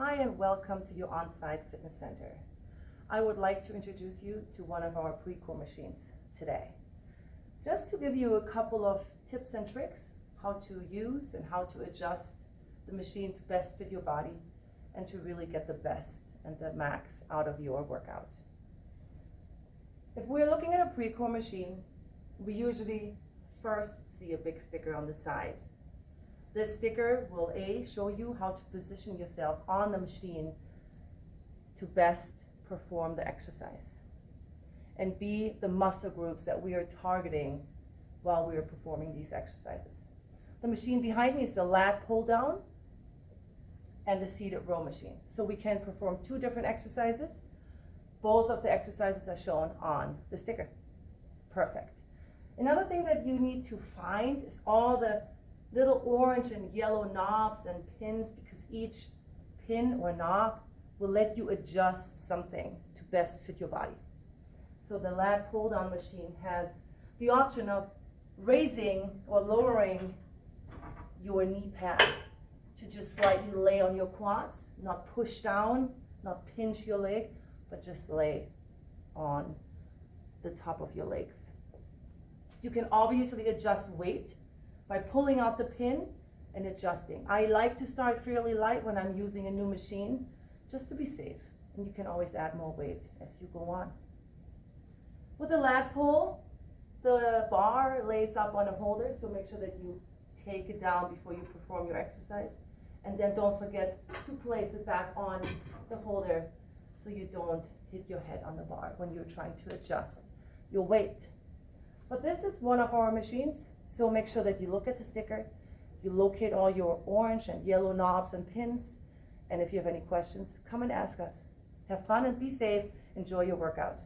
Hi and welcome to your on-site fitness center. I would like to introduce you to one of our Precor machines today. Just to give you a couple of tips and tricks how to use and how to adjust the machine to best fit your body and to really get the best and the max out of your workout. If we're looking at a Precor machine, we usually first see a big sticker on the side. This sticker will show you how to position yourself on the machine to best perform the exercise, and B, the muscle groups that we are targeting while we are performing these exercises. The machine behind me is the lat pull down and the seated row machine. So we can perform two different exercises. Both of the exercises are shown on the sticker. Perfect. Another thing that you need to find is all the little orange and yellow knobs and pins, because each pin or knob will let you adjust something to best fit your body. So the lat pull down machine has the option of raising or lowering your knee pad to just slightly lay on your quads, not push down, not pinch your leg, but just lay on the top of your legs. You can obviously adjust weight by pulling out the pin and adjusting. I like to start fairly light when I'm using a new machine, just to be safe. And you can always add more weight as you go on. With the lat pull, the bar lays up on a holder, so make sure that you take it down before you perform your exercise. And then don't forget to place it back on the holder so you don't hit your head on the bar when you're trying to adjust your weight. But this is one of our machines, so make sure that you look at the sticker, you locate all your orange and yellow knobs and pins, and if you have any questions, come and ask us. Have fun and be safe. Enjoy your workout.